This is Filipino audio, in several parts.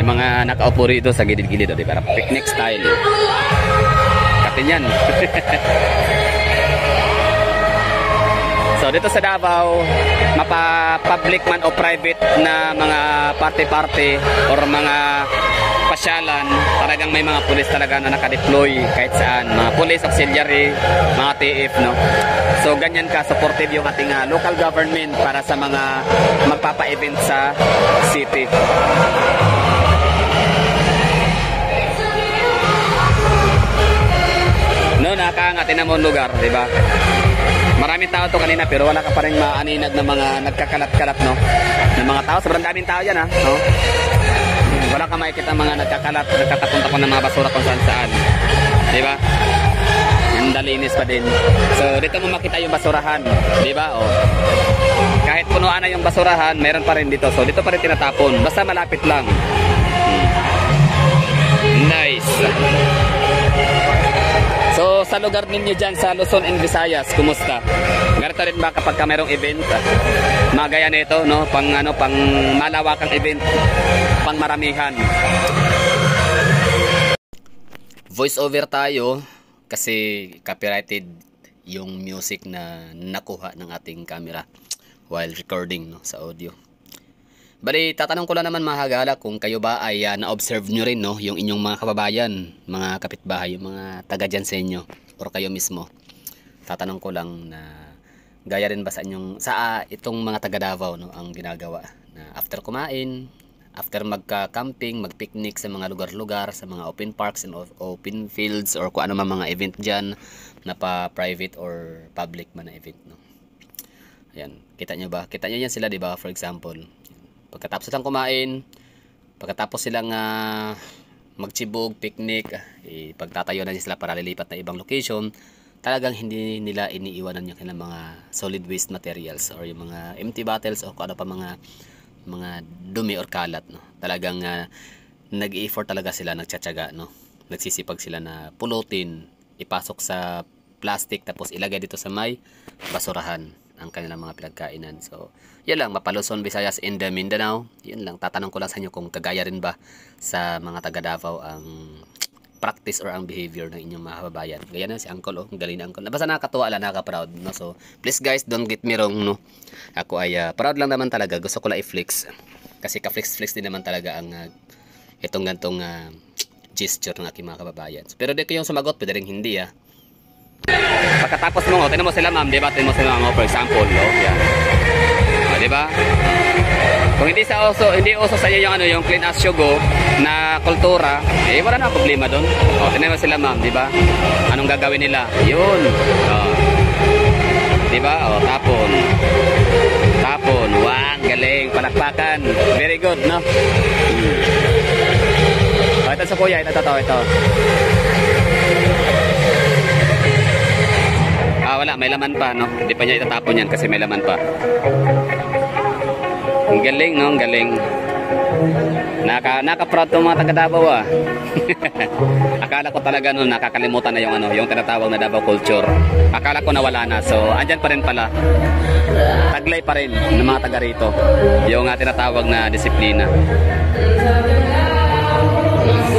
Yung mga nakaupo rito sa gilid-gilid, di ba? Picnic style. Katin yan. So dito sa Davao, mapa-public man o private na mga party-party or mga pasyalan, talagang may mga pulis talaga na nakadeploy kahit saan, mga police auxiliary, mga TF, no. So ganyan ka supportive yung ating local government para sa mga magpapa-event sa city. No, nakakaangat na mo lugar, di ba? Maraming tao to kanina pero wala ka pa rin maaninag na mga nagkakalat-kalat, no? Ng mga tao, sobrang daming tao yan, ha? No? Wala ka makikita mga nagkakalat, nagkatapon-tapon ng mga basura kung saan-saan. Di ba? Yung dalinis pa din. So, dito mo makita yung basurahan. Di ba? O. Kahit punuan na yung basurahan, meron pa rin dito. So, dito pa rin tinatapon. Basta malapit lang. Nice. So, sa lugar ninyo dyan, sa Luzon and Visayas, kumusta? Ganito rin ba kapag ka mayroong event? Mga gaya nito, no? Pang malawakang event, pang maramihan. Voice over tayo kasi copyrighted yung music na nakuha ng ating camera while recording, no, sa audio. Bali, tatanong ko lang naman mga hagala kung kayo ba ay na-observe nyo rin, no, yung inyong mga kababayan, mga kapitbahay, yung mga taga dyan sa inyo or kayo mismo. Tatanong ko lang na gaya rin ba sa inyong, itong mga taga Davao, no, ang ginagawa na after kumain, after magka-camping, mag-picnic sa mga lugar-lugar, sa mga open parks and open fields or kung ano man mga event dyan na pa-private or public man na event, no. Ayan, kita nyo ba? Kita nyo yan sila, di ba? For example, pagkatapos silang kumain, pagkatapos silang magchibog, picnic, pagtatayo na sila para lilipat na ibang location, talagang hindi nila iniiwanan yung kanilang mga solid waste materials or yung mga empty bottles o kung ano pa mga dumi or kalat, no. Talagang nag-i-effort talaga sila, nagtsatsaga, no. Nagsisipag sila na pulutin, ipasok sa plastic tapos ilagay dito sa may basurahan ang kanilang mga pinagkainan. So, yan lang, Luzon, Visayas, and Mindanao. Yun lang, tatanong ko lang sa inyo kung kagaya rin ba sa mga taga Davao ang practice or ang behavior ng inyong mga kababayan. Gaya na si Uncle, oh, galing na Uncle. Basta nakakatuwa lang, nakaka-proud, no? So, please guys, don't get me wrong, no? Ako ay proud lang naman talaga. Gusto ko lang i-flex. Kasi ka-flex-flex din naman talaga ang itong gantong gesture ng aking mga kababayan. So, pero di ko yung sumagot, pwede rin hindi, Pagkatapos mo, tinan mo sila ma'am, diba? Tinan mo sila ma'am, for example, yan. Diba? Kung hindi uso sa inyo yung clean as you go na kultura, wala na problema doon. Tinan mo sila ma'am, diba? Anong gagawin nila? Yun. Diba? Tapon. Wang, galing, palakpakan. Very good, no? Ito sa kuya, ito. Wala, may laman pa, no? Hindi pa niya itatapon yan kasi may laman pa. Ang galing, no? Ang galing. Naka-proud tong mga taga Davao, Akala ko talaga noon nakakalimutan na yung tinatawag na Davao culture. Akala ko nawala na. So, andyan pa rin pala. Taglay pa rin ng mga taga rito. Yung tinatawag na disiplina.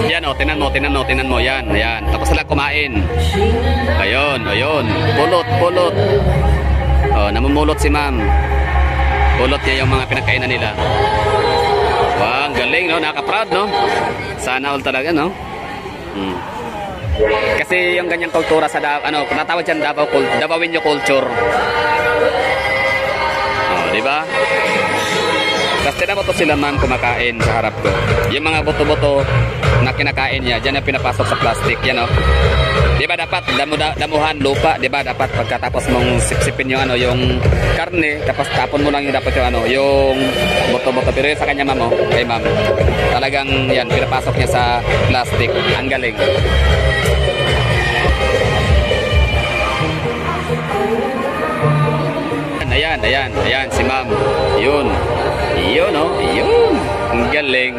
Yan, tinan mo, yan. Tapos sila kumain. Ayun. Pulot. Namumulot si ma'am. Pulot niya yung mga pinagkainan nila. Wow, galing, no? Nakaka-proud, no? Sana all talaga, no? Kasi yung ganyang kultura sa natawag dyan Davaoenyo culture. Diba? Tapos tinan mo to sila ma'am kumakain sa harap ko. Yung mga buto-buto na kinakain niya, dyan na pinapasok sa plastic, yan, Diba dapat damuhan lupa, diba dapat pagkatapos mong sipsipin yung karne, tapos tapon mo lang yung dapat yung buto-buto. Pero sa kanya ma'am, kay ma'am, talagang yan, pinapasok niya sa plastic. Ang galing. Ayan, si ma'am. Yun. Ang galing.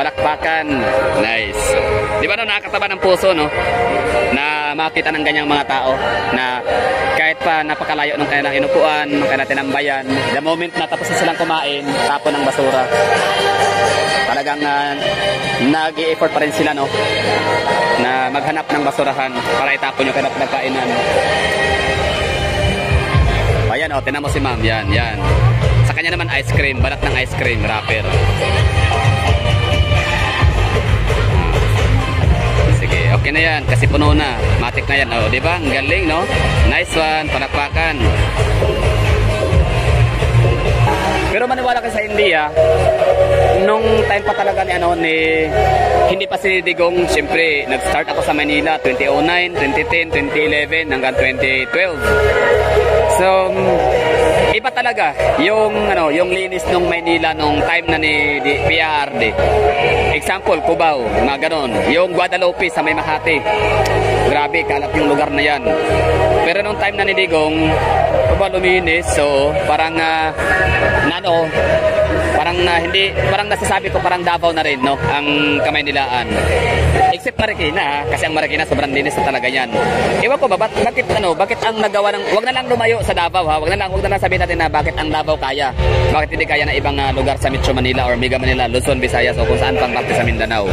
Palakpakan. Nice. Di ba no, nakakataba ng puso, no? Na makita ng ganyang mga tao na kahit pa napakalayo ng kanilang inupuan, ng kanilang tinambayan, the moment na tapos na silang kumain, tapon ng basura. Talagang nag-i-effort pa rin sila, no? Na maghanap ng basurahan para itapon yung kanilang pinagkainan. Ayan, o, tinan mo si ma'am. Yan, yan. Sa kanya naman ice cream, balat ng ice cream, wrapper. Sige, okay na yan kasi puno na. Matik na yan, oh, di ba? Ang galing, no? Nice one, palakpakan. Pero maniwala ka sa India, nung time pa talaga ni hindi pa si Digong, siyempre, nag-start ako sa Manila 2009, 2010, 2011 hanggang 2012. So, iba talaga yung yung linis nung Maynila nung time na ni PRD. Example, Cubao, mga ganon. Yung Guadalupe sa may Makati. Grabe, kalat yung lugar na yan. Pero nung time na ni Digong, Cubao luminis, so parang parang nasasabi ko parang Davao na rin, no, ang Kamaynilaan. Except Marikina, kasi ang Marikina sobrang linis na talaga yan. Ewan ko ba, bakit ang nagawa ng, wag na lang lumayo sa Davao, ha, wag na lang sabihin natin na bakit ang Davao kaya, bakit hindi kaya na ibang lugar sa Metro Manila or Mega Manila, Luzon, Visayas o kung saan pang parte sa Mindanao.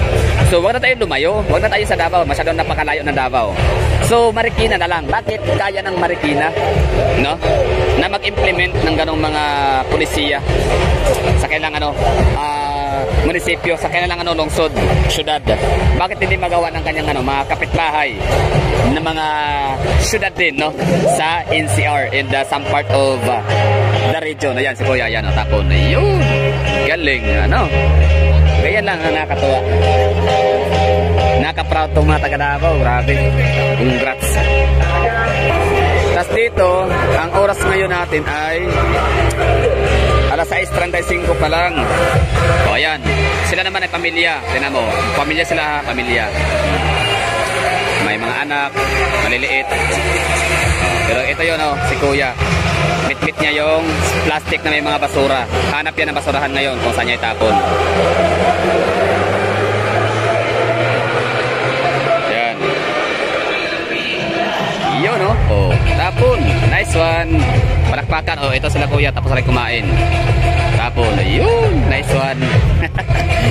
So wag na tayo lumayo, wag na tayo sa Davao, masyadong napakalayo ng Davao. So Marikina na lang, bakit kaya ng Marikina, no, na mag-implement ng ganong mga pulisiya sa kailang munisipyo, sa kanilang lungsod, syudad. Bakit hindi magawa ng kanyang mga kapitbahay ng mga syudad din, no, sa NCR in some part of the region. Ayan si Kuya, ayan, tapon. Ayun, galing, ganyan lang ang nakakatuwa. Naka-proud tong mga taga-Davao, grabe. Congrats. Tapos dito, ang oras ngayon natin ay alas 6:35 pa lang. O ayan, sila naman ay pamilya. Tingnan mo, pamilya sila, pamilya. May mga anak, maliliit. Pero ito yun, si Kuya. Bit-bit niya yung plastic na may mga basura. Hanap yan ng basurahan ngayon kung saan niya itapon. Ayan. Yun, oh, tapon. Nice one. Palakpakan. Oh, ito sila Kuya, tapos rin kumain. Tapon. Ayun, nice one.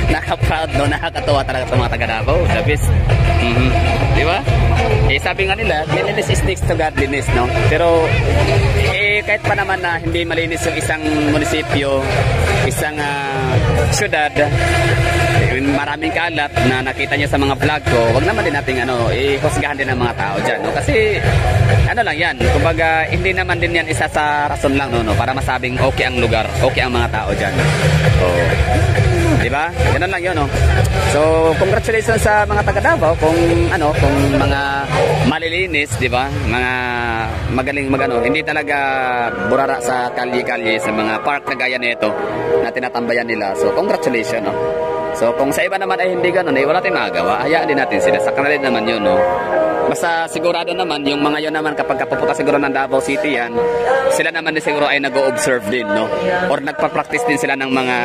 Naka-proud, no? Nakakatuwa talaga sa mga taga-Davao. The best. Di ba? Sabi nga nila, cleanliness is next to godliness, no? Pero, kahit pa naman na hindi malinis yung isang munisipyo, isang syudad, maraming kalat na nakita nyo sa mga vlog ko, wag naman din natin ihusgahan din ng mga tao dyan, no? Kasi lang yan, kumbaga hindi naman din yan isa sa rason lang, no, para masabing okay ang lugar, okay ang mga tao dyan. So, diba? Ganun lang yun, no? So, congratulations sa mga taga-Davao kung mga malilinis, diba? Mga magaling hindi talaga burara sa kalye-kalye, sa mga park na gaya nito na tinatambayan nila. So, congratulations, no? So, kung sa iba naman ay hindi ganun, wala tayong magagawa. Hayaan din natin sila. Sa kanila naman yun, no? Basta sigurado naman, yung mga yun naman kapag kapupunta siguro ng Davao City yan, sila naman din siguro ay nag-o-observe din, no? Or nagpa-practice din sila ng mga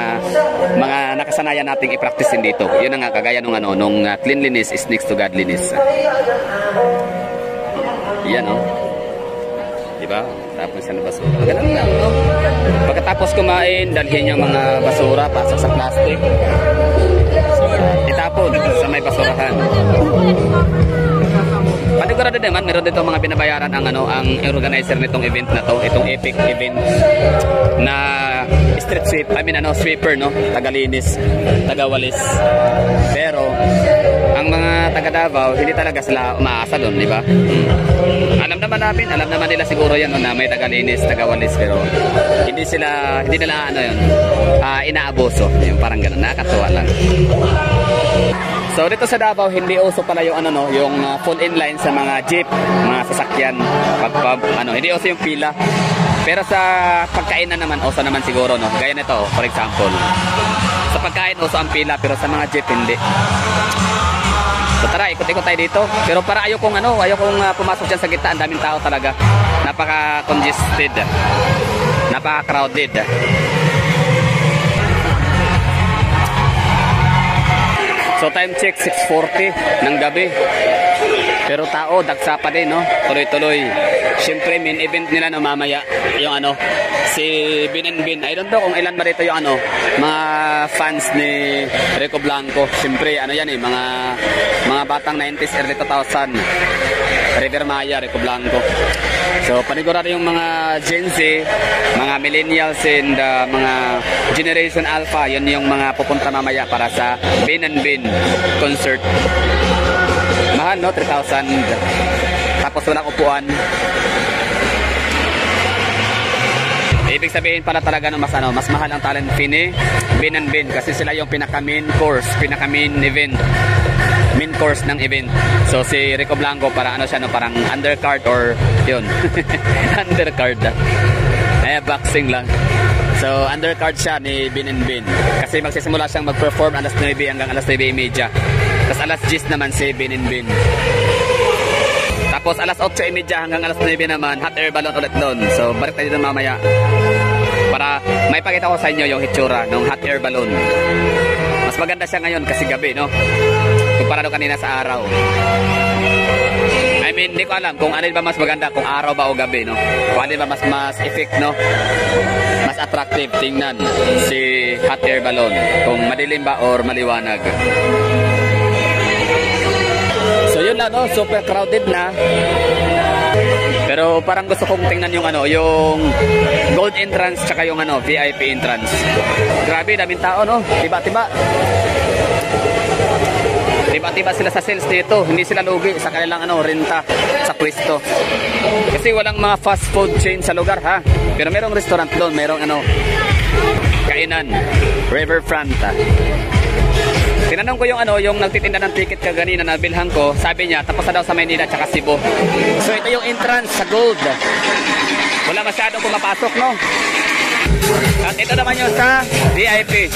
nakasanayan nating i-practice din dito. Yun ang kagaya nung cleanliness is next to godliness. Yan, no? Diba? Tapos sa basura. Ganun lang, no? Pagkatapos kumain, dalhin yung mga basura, pasok sa plastic. Itapon sa may basurahan. Panigurado naman, meron dito mga binabayaran ang organizer nitong event na to, itong epic event na street sweep, sweeper, no? Tagalinis, tagawalis. Pero ang mga taga Davao, hindi talaga sila umaasa doon, di ba? Alam naman nila siguro yan, no, na may tagalinis, tagawalis, pero hindi nila inaaboso, yung parang gano'n, nakakatuwa lang. So dito sa Davao, hindi uso pala yung yung full inline sa mga jeep, mga sasakyan, hindi uso yung pila. Pero sa pagkainan naman, uso naman siguro, no? Gaya nito, for example. Sa pagkain, uso ang pila, pero sa mga jeep, hindi. So tara, ikot-ikot tayo dito. Pero para ayokong pumasok dyan sa gitna, ang daming tao talaga. Napaka-congested. Napaka-crowded. So time check 6:40 ng gabi. Pero tao, dagsa pa din, no? Tuloy-tuloy. Siyempre, main event nila no, mamaya. Yung ano, si Bin and Bin. I don't know kung ilan ba dito yung ano, mga fans ni Rico Blanco. Siyempre, ano yan eh, mga batang 90s, early 2000. River Maya, Rico Blanco. So, panigurado yung mga Gen Z, mga millennials and mga Generation Alpha. Yun yung mga pupunta mamaya para sa Bin and Bin concert. Mahal, no? 3,000. Tapos walang upuan. Ibig sabihin pala talaga no, mas mahal ang talent fee ni Bin and Bin kasi sila yung pinaka main course, pinaka main event. Main course ng event. So si Rico Blanco para ano siya no, parang undercard or yun. Undercard. Eh boxing lang. So undercard siya ni Bin and Bin kasi magsisimula siyang mag-perform alas 9 hanggang alas 9:30. Tapos alas 10 naman si Bin and Bin. Tapos alas 8:30 hanggang alas 9 naman, hot air balloon ulit doon. So balik tayo doon mamaya para may pakita ko sa inyo yung hitsura ng hot air balloon. Mas maganda siya ngayon kasi gabi, no? Kumpara doon kanina sa araw. I mean, hindi ko alam kung ano ba mas maganda, kung araw ba o gabi, no? Kung ano ba mas effect, no? Mas attractive tingnan si hot air balloon. Kung madilim ba or maliwanag. So yun lang, no? Super crowded na. Pero parang gusto kong tingnan yung ano, yung gold entrance tsaka yung ano, VIP entrance. Grabe, daming tao, no? Tiba-tiba. Tiba-tiba sila sa sales dito. Hindi sila lugi sa kanilang ano, renta sa pwesto. Kasi walang mga fast food chain sa lugar, ha? Pero merong restaurant doon, merong ano, kainan, riverfront. Tinanong ko yung ano, yung nagtitinda ng ticket kaganina na bilhan ko, sabi niya tapos na daw sa Maynila at Cebu. So ito yung entrance sa gold. Wala masyadong pumapasok, no? At ito naman yung sa VIP.